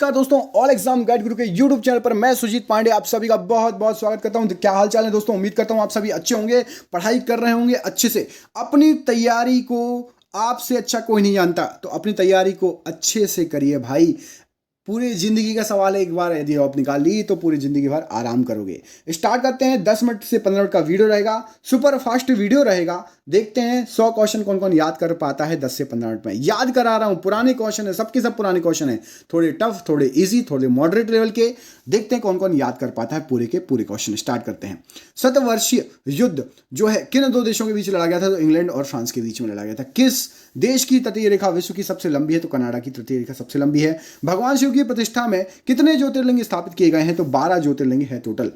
नमस्कार दोस्तों, all exam guide गुरु के यूट्यूब चैनल पर मैं सुजीत पांडे आप सभी का बहुत बहुत स्वागत करता हूं। तो क्या हाल चाल है दोस्तों, उम्मीद करता हूं आप सभी अच्छे होंगे, पढ़ाई कर रहे होंगे अच्छे से। अपनी तैयारी को आपसे अच्छा कोई नहीं जानता, तो अपनी तैयारी को अच्छे से करिए भाई। पूरी जिंदगी का सवाल है, एक बार यदि आप निकाल ली तो पूरी जिंदगी भर आराम करोगे। स्टार्ट करते हैं। 10 मिनट से 15 मिनट का वीडियो रहेगा, सुपर फास्ट वीडियो रहेगा। देखते हैं 100 क्वेश्चन कौन कौन याद कर पाता है 10 से 15 मिनट में। याद करा रहा हूं, पुराने क्वेश्चन है, सबके सब पुराने क्वेश्चन है, थोड़े टफ, थोड़े इजी, थोड़े मॉडरेट लेवल के। देखते हैं कौन कौन याद कर पाता है पूरे के पूरे क्वेश्चन। स्टार्ट करते हैं। शतवर्षीय युद्ध जो है किन दो देशों के बीच लड़ा गया था? तो इंग्लैंड और फ्रांस के बीच में लड़ा गया था। किस देश की तटीय रेखा विश्व की सबसे लंबी है? तो कनाडा की तटीय रेखा सबसे लंबी है। भगवान शिव की प्रतिष्ठा में कितने ज्योतिर्लिंग स्थापित किए गए हैं? तो 12 ज्योतिर्लिंग है टोटल,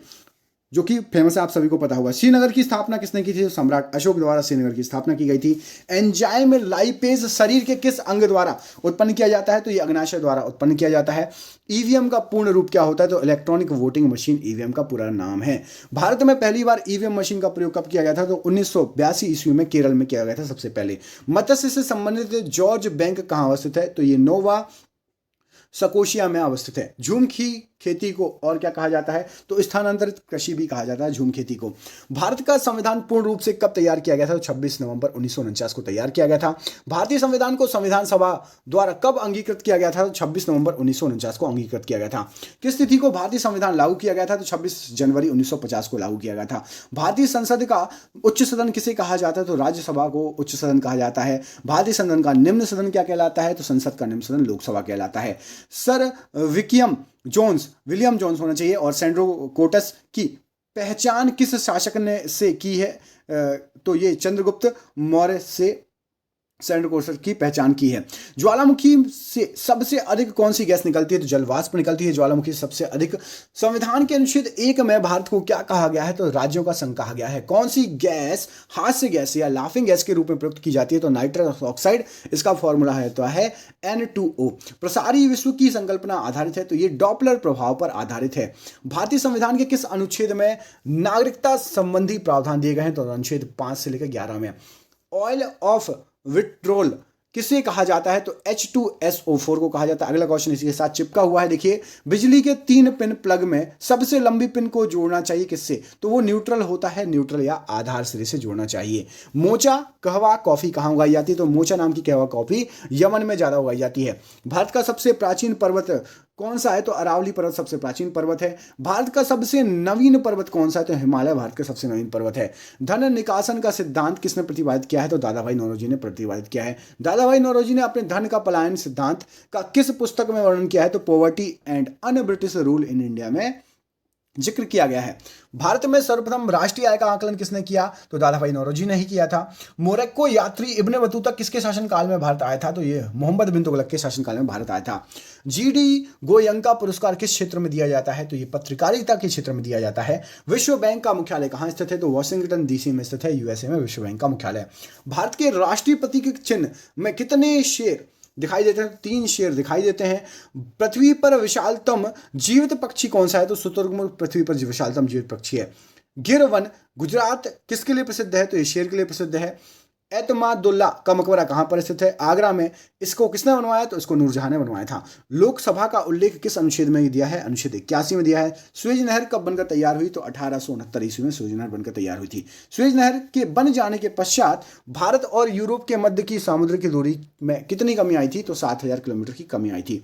जो कि फेमस है, आप सभी को पता होगा। श्रीनगर की स्थापना किसने की थी? तो सम्राट अशोक द्वारा श्रीनगर की स्थापना की गई थी। एंजाइम लाइपेज शरीर के किस अंग द्वारा उत्पन्न किया जाता है? तो ये अग्नाशय द्वारा उत्पन्न किया जाता है। ईवीएम का पूर्ण रूप क्या होता है? तो इलेक्ट्रॉनिक वोटिंग मशीन ईवीएम का पूरा नाम है। भारत में पहली बार ईवीएम मशीन का प्रयोग कब किया गया था? तो 1982 ईस्वी में केरल में किया गया था सबसे पहले। मत्स्य से संबंधित जॉर्ज बैंक कहाँ अवस्थित है? तो ये नोवा स्कोशिया में अवस्थित है। झूम की खेती को और क्या कहा जाता है? तो स्थानांतरित कृषि भी कहा जाता है झूम खेती को। भारत का संविधान पूर्ण रूप से कब तैयार किया गया था? तो 26 नवंबर 1949 को तैयार किया गया था। भारतीय संविधान को संविधान सभा द्वारा कब अंगीकृत किया गया था? तो 26 नवंबर 1949 को अंगीकृत किया गया था। किस तिथि को भारतीय संविधान लागू किया गया था? तो 26 जनवरी 1950 को लागू किया गया था। भारतीय संसद का उच्च सदन किसे कहा जाता है? तो राज्यसभा को उच्च सदन कहा जाता है। भारतीय सदन का निम्न सदन क्या कहलाता है? तो संसद का निम्न सदन लोकसभा कहलाता है। सर विलियम जोन्स होना चाहिए। और सैंड्रो कोटस की पहचान किस शासक ने से की है? तो ये चंद्रगुप्त मौर्य से सैंड्रो कोटस की पहचान की है। ज्वालामुखी से सबसे अधिक कौन सी गैस निकलती है? तो जलवाष्प निकलती है ज्वालामुखी से सबसे अधिक। संविधान के अनुच्छेद 1 में भारत को क्या कहा गया है? तो राज्यों का संघ कहा गया है। कौन सी गैस हास्य गैस या लाफिंग गैस के रूप में प्रयुक्त की जाती है? तो नाइट्रस ऑक्साइड, इसका फॉर्मूला है तो है N2O। प्रसारी विश्व की संकल्पना आधारित है? तो ये डॉपलर प्रभाव पर आधारित है। भारतीय संविधान के किस अनुच्छेद में नागरिकता संबंधी प्रावधान दिए गए हैं? तो अनुच्छेद 5 से लेकर 11 में। ऑयल ऑफ विट्रोल किसे कहा जाता है? तो H2SO4 को कहा जाता है। अगला क्वेश्चन इसी के साथ चिपका हुआ है, देखिए। बिजली के 3 पिन प्लग में सबसे लंबी पिन को जोड़ना चाहिए किससे? तो वो न्यूट्रल होता है, न्यूट्रल या आधार सिरे से जोड़ना चाहिए। मोचा कहवा कॉफी कहाँ उगाई जाती है? तो मोचा नाम की कहवा कॉफी यमन में ज्यादा उगाई जाती है। भारत का सबसे प्राचीन पर्वत कौन सा है? तो अरावली पर्वत सबसे प्राचीन पर्वत है। भारत का सबसे नवीन पर्वत कौन सा है? तो हिमालय भारत का सबसे नवीन पर्वत है। धन निकासन का सिद्धांत किसने प्रतिपादित किया है? तो दादाभाई नौरोजी ने प्रतिपादित किया है। दादाभाई नौरोजी ने अपने धन का पलायन सिद्धांत का किस पुस्तक में वर्णन किया है? तो poverty and un British rule in India में जिक्र किया गया है। भारत में सर्वप्रथम राष्ट्रीय आय का आकलन किसने किया? तो दादाभाई नौरोजी ने ही किया था। मोरक्को यात्री इब्ने बतूता किसके शासनकाल में भारत आया था? तो ये मोहम्मद बिन तुगलक के शासनकाल में भारत आया था। जीडी गोयंका पुरस्कार किस क्षेत्र में दिया जाता है? तो ये पत्रकारिता के क्षेत्र में दिया जाता है। विश्व बैंक का मुख्यालय कहाँ स्थित है? तो वॉशिंगटन डीसी में स्थित है, यूएसए में विश्व बैंक का मुख्यालय। भारत के राष्ट्रीय प्रतीक चिन्ह में कितने शेर दिखाई देते हैं? 3 शेर दिखाई देते हैं। पृथ्वी पर विशालतम जीवित पक्षी कौन सा है? तो शुतुरमुर्ग पृथ्वी पर विशालतम जीवित पक्षी है। गिर वन गुजरात किसके लिए प्रसिद्ध है? तो ये शेर के लिए प्रसिद्ध है। एतमादुल्ला का मकबरा कहाँ पर स्थित है? आगरा में। इसको किसने बनवाया? तो इसको नूरजहां ने बनवाया था। लोकसभा का उल्लेख किस अनुच्छेद में दिया है? अनुच्छेद 81 में दिया है। सुएज नहर कब बनकर तैयार हुई? तो 1869 ईस्वी में सुएज नहर बनकर तैयार हुई थी। सुएज नहर के बन जाने के पश्चात भारत और यूरोप के मध्य की समुद्र की दूरी में कितनी कमी आई थी? तो 7000 किलोमीटर की कमी आई थी।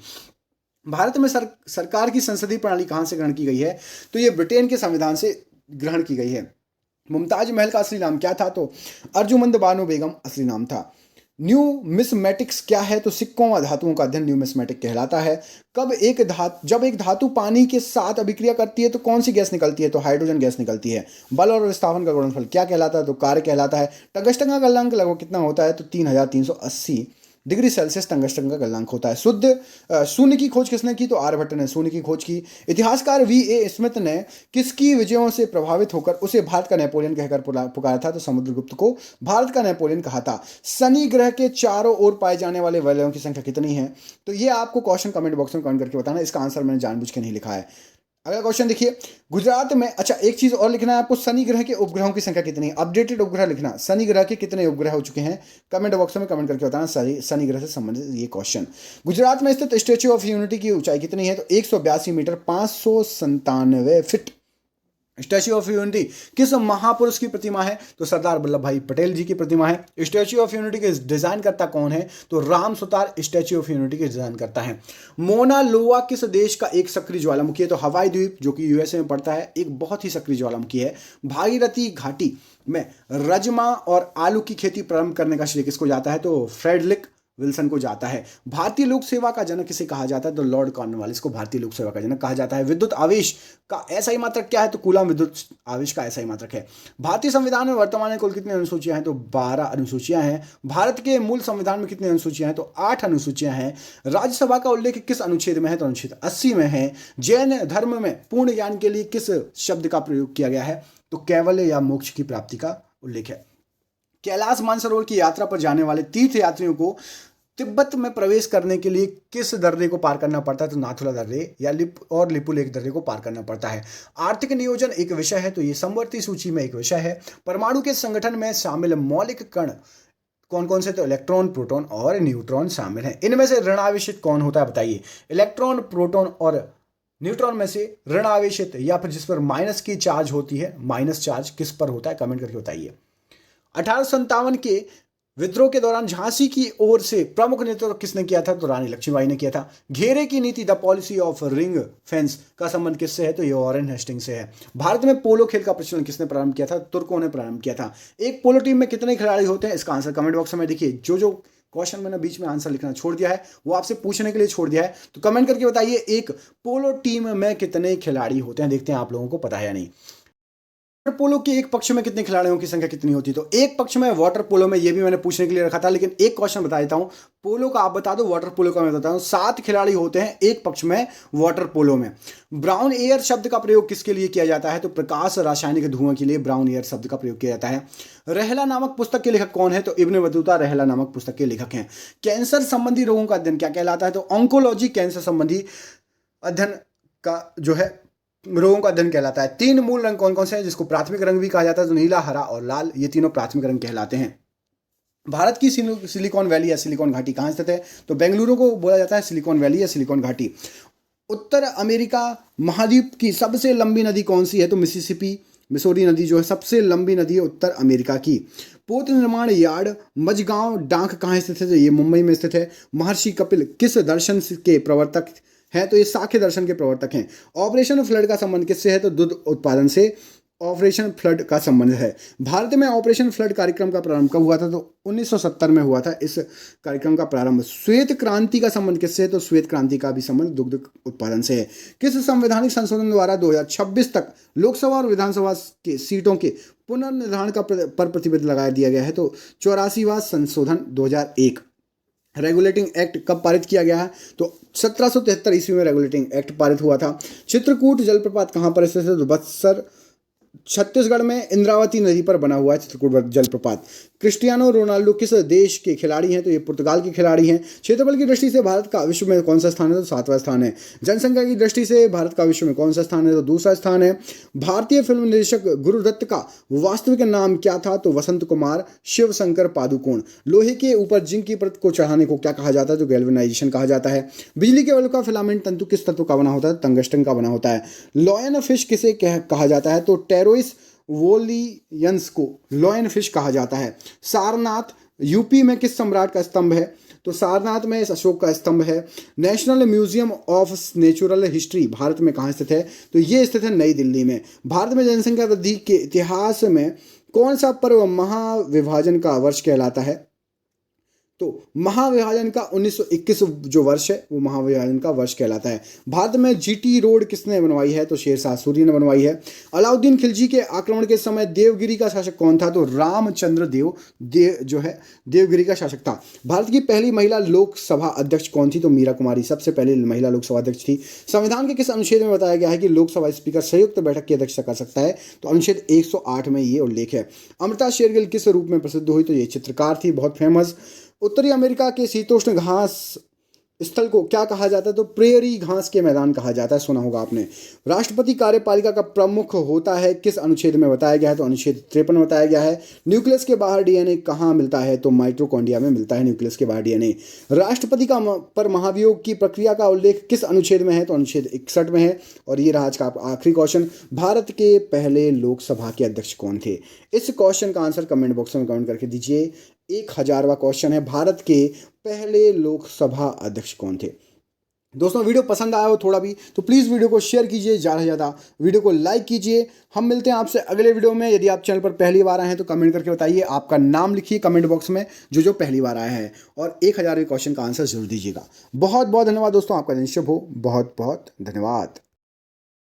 भारत में सरकार की संसदीय प्रणाली कहाँ से ग्रहण की गई है? तो ये ब्रिटेन के संविधान से ग्रहण की गई है। मुमताज महल का असली नाम क्या था? तो अर्जुमंद बानो बेगम असली नाम था। न्यूमिस्मेटिक्स क्या है? तो सिक्कों व धातुओं का अध्ययन न्यूमिस्मेटिक कहलाता है। जब एक धातु पानी के साथ अभिक्रिया करती है तो कौन सी गैस निकलती है? तो हाइड्रोजन गैस निकलती है। बल और विस्थापन का गुणनफल क्या कहलाता है? तो कार्य कहलाता है। टंगस्टन का गलनांक लगभग कितना होता है? तो 3380 डिग्री सेल्सियस टंगस्टन का गलनांक होता है। शून्य की खोज किसने की? तो आर्यभट्ट ने शून्य की खोज की। इतिहासकार V.A. स्मिथ ने किसकी विजयों से प्रभावित होकर उसे भारत का नेपोलियन कहकर पुकारा था? तो समुद्रगुप्त को भारत का नेपोलियन कहा था। शनि ग्रह के चारों ओर पाए जाने वाले वलयों की संख्या कितनी है? तो ये आपको क्वेश्चन कमेंट बॉक्स में कमेंट करके बताना। इसका आंसर मैंने जानबूझ के नहीं लिखा है। अगला क्वेश्चन देखिए, गुजरात में, अच्छा एक चीज और लिखना है आपको, शनि ग्रह के उपग्रहों की संख्या कितनी है? अपडेटेड उपग्रह लिखना, शनि ग्रह के कितने उपग्रह हो चुके हैं, कमेंट बॉक्स में कमेंट करके बताना शनि ग्रह से संबंधित ये क्वेश्चन। गुजरात में स्थित स्टैच्यू ऑफ यूनिटी की ऊंचाई कितनी है? तो 182 metre 597 feet. Statue of Unity किस महापुरुष की प्रतिमा है? तो सरदार वल्लभ भाई पटेल जी की प्रतिमा है। स्टैच्यू ऑफ यूनिटी के डिजाइन करता कौन है? तो Ram Sutar statue of unity के डिजाइन करता है। मोना लोआ किस देश का एक सक्रिय ज्वालामुखी है? तो हवाई द्वीप जो कि यूएसए में पड़ता है, एक बहुत ही सक्रिय ज्वालामुखी है। भागीरथी घाटी में रजमा और आलू की खेती प्रारंभ करने का श्रेय किसको जाता है? तो फ्रेडरिक विल्सन को जाता है। भारतीय लोक सेवा का जनक किसे कहा जाता है? तो लॉर्ड कॉर्नवालिस को भारतीय लोक सेवा का जनक कहा जाता है। विद्युत आवेश का ऐसा ही मात्रक क्या है? तो कूलम विद्युत आवेश का ऐसा ही मात्रक है। भारतीय संविधान में वर्तमान में कुल कितनी अनुसूचियां हैं? तो 12 अनुसूचियां हैं। भारत के मूल संविधान में कितनी अनुसूचियां हैं? तो 8 अनुसूचियां हैं। राज्यसभा का उल्लेख किस अनुच्छेद में है? तो अनुच्छेद 80 में है। जैन धर्म में पूर्ण ज्ञान के लिए किस शब्द का प्रयोग किया गया है? तो कैवल्य या मोक्ष की प्राप्ति का उल्लेख है। कैलाश मानसरोवर की यात्रा पर जाने वाले तीर्थ यात्रियों को तिब्बत में प्रवेश करने के लिए किस दर्रे को पार करना पड़ता है? तो नाथुला दर्रे या लिपुलेख दर्रे को पार करना पड़ता है। आर्थिक नियोजन एक विषय है, तो ये समवर्ती सूची में एक विषय है। परमाणु के संगठन में शामिल मौलिक कण कौन कौन से? तो इलेक्ट्रॉन, प्रोटॉन और न्यूट्रॉन शामिल हैं। इनमें से ऋणावेशित कौन होता है बताइए? इलेक्ट्रॉन, प्रोटॉन और न्यूट्रॉन में से ऋणावेशित या फिर जिस पर माइनस की चार्ज होती है, माइनस चार्ज किस पर होता है? कमेंट करके बताइए। 1857 के विद्रोह के दौरान झांसी की ओर से प्रमुख नेतृत्व किसने किया था? तो रानी लक्ष्मीबाई ने किया था। घेरे की नीति, the policy of ring fence का संबंध किससे है? तो ये वॉरेन हेस्टिंग्स से है। भारत में पोलो खेल का प्रचलन किसने प्रारंभ किया था? तुर्कों ने प्रारंभ किया था। एक पोलो टीम में कितने खिलाड़ी होते हैं? इसका आंसर कमेंट बॉक्स में देखिए। जो क्वेश्चन मैंने बीच में आंसर लिखना छोड़ दिया है वो आपसे पूछने के लिए छोड़ दिया है, तो कमेंट करके बताइए एक पोलो टीम में कितने खिलाड़ी होते हैं। देखते हैं आप लोगों को पता है या नहीं। वाटर पोलो के एक पक्ष में कितने खिलाड़ियों की संख्या कितनी होती है? तो एक पक्ष में वाटर पोलो में, ये भी मैंने पूछने के लिए रखा था, लेकिन एक क्वेश्चन बता देता हूं। पोलो का आप बता दो, वाटर पोलो का मैं बताता हूं। 7 खिलाड़ी होते हैं एक पक्ष में वाटर पोलो में। ब्राउन एयर शब्द का प्रयोग किसके लिए किया जाता है? तो प्रकाश रासायनिक धुआं के लिए ब्राउन एयर शब्द का प्रयोग किया जाता है। रहला नामक पुस्तक के लेखक कौन है? तो इब्न बतूता रहला नामक पुस्तक के लेखक हैं। कैंसर संबंधी रोगों का अध्ययन क्या कहलाता है? तो ऑन्कोलॉजी कैंसर संबंधी अध्ययन का जो है रोगों का अध्ययन कहलाता है। 3 मूल रंग कौन कौन से हैं जिसको प्राथमिक रंग भी कहा जाता है? तो नीला, हरा और लाल, ये तीनों प्राथमिक रंग कहलाते हैं। भारत की सिलिकॉन वैली या सिलिकॉन घाटी कहाँ स्थित है? तो बेंगलुरु को बोला जाता है सिलिकॉन वैली या सिलिकॉन घाटी। उत्तर अमेरिका महाद्वीप की सबसे लंबी नदी कौन सी है? तो मिसौरी नदी जो है सबसे लंबी नदी है उत्तर अमेरिका की। पोत निर्माण यार्ड मझगांव डाक कहाँ स्थित है? ये मुंबई में स्थित है। महर्षि कपिल किस दर्शन के प्रवर्तक हैं? तो ये सांख्य दर्शन के प्रवर्तक हैं। ऑपरेशन फ्लड का संबंध किससे है? तो दूध उत्पादन से ऑपरेशन फ्लड का संबंध है। भारत में ऑपरेशन फ्लड कार्यक्रम का प्रारंभ कब हुआ था? तो 1970 में हुआ था इस कार्यक्रम का प्रारंभ। श्वेत क्रांति का संबंध किससे है? तो श्वेत क्रांति का भी संबंध दुग्ध उत्पादन से है। किस संवैधानिक संशोधन द्वारा 2026 तक लोकसभा और विधानसभा के सीटों के पुनर्निर्धारण का पर प्रतिबंध लगा दिया गया है? तो 84वां संशोधन 2001। रेगुलेटिंग एक्ट कब पारित किया गया है? तो 1773 ईस्वी में रेगुलेटिंग एक्ट पारित हुआ था। चित्रकूट जलप्रपात कहाँ पर स्थित है? तो बक्सर छत्तीसगढ़ में इंद्रावती नदी पर बना हुआ है चित्रकूट जलप्रपात। क्रिस्टियानो रोनाल्डो किस देश के खिलाड़ी हैं? तो ये पुर्तगाल के खिलाड़ी हैं। क्षेत्रफल की दृष्टि से भारत का विश्व में कौन सा स्थान है? तो 7वां स्थान है। जनसंख्या की दृष्टि से भारत का विश्व में कौन सा स्थान है? तो दूसरा स्थान है। भारतीय फिल्म निर्देशक गुरुदत्त का वास्तविक नाम क्या था? तो वसंत कुमार शिव शंकर पादुकोण। लोहे के ऊपर जिंक की परत को चढ़ाने को क्या कहा जाता है? तो गैल्वेनाइजेशन कहा जाता है। बिजली के बल्ब का फिलामेंट तंतु किस तत्व का बना होता है? टंगस्टन का बना होता है। लॉयन फिश किसे कहा जाता है? तो टेरोइस वोलियंस को लॉयन फिश कहा जाता है। सारनाथ यूपी में किस सम्राट का स्तंभ है? तो सारनाथ में अशोक का स्तंभ है। National museum of natural history Bharat में कहाँ स्थित है? तो ये स्थित है नई दिल्ली में। भारत में जनसंख्या वृद्धि के इतिहास में कौन सा पर्व महाविभाजन का वर्ष कहलाता है? तो महाविभाजन का 1921 जो वर्ष है वो महाविभाजन का वर्ष कहलाता है। भारत में जीटी रोड किसने बनवाई है? तो शेरशाह सूरी ने बनवाई है। अलाउद्दीन खिलजी के आक्रमण के समय देवगिरी का शासक कौन था? तो रामचंद्र जो है देवगिरी का शासक था। भारत की पहली महिला लोकसभा अध्यक्ष कौन थी? तो मीरा कुमारी सबसे पहली महिला लोकसभा अध्यक्ष थी। संविधान के किस अनुच्छेद में बताया गया है कि लोकसभा स्पीकर संयुक्त बैठक की अध्यक्षता कर सकता है? तो अनुच्छेद 108 में ये उल्लेख है। अमृता शेरगिल किस रूप में प्रसिद्ध हुई? तो ये चित्रकार थी, बहुत फेमस। उत्तरी अमेरिका के शीतोष्ण घास स्थल को क्या कहा जाता है? तो प्रेयरी, घास के मैदान कहा जाता है, सुना होगा आपने। राष्ट्रपति कार्यपालिका का प्रमुख होता है, किस अनुच्छेद में बताया गया है? तो अनुच्छेद 53 में बताया गया है। न्यूक्लियस के बाहर डीएनए कहाँ मिलता है? तो माइटोकॉन्ड्रिया में मिलता है न्यूक्लियस के बाहर डीएनए। राष्ट्रपति का पर महाभियोग की प्रक्रिया का उल्लेख किस अनुच्छेद में है? तो अनुच्छेद 61 में है। और ये रहा आज का आखिरी क्वेश्चन, भारत के पहले लोकसभा के अध्यक्ष कौन थे? इस क्वेश्चन का आंसर कमेंट बॉक्स में कमेंट करके दीजिए। 1000वां क्वेश्चन है, भारत के पहले लोकसभा अध्यक्ष कौन थे? दोस्तों वीडियो पसंद आया हो थोड़ा भी तो प्लीज़ वीडियो को शेयर कीजिए, ज़्यादा से ज़्यादा वीडियो को लाइक कीजिए। हम मिलते हैं आपसे अगले वीडियो में। यदि आप चैनल पर पहली बार आए हैं तो कमेंट करके बताइए, आपका नाम लिखिए कमेंट बॉक्स में जो पहली बार आया है, और 1000वें क्वेश्चन का आंसर जरूर दीजिएगा। बहुत बहुत धन्यवाद दोस्तों, आपका दिन शुभ हो। बहुत बहुत धन्यवाद।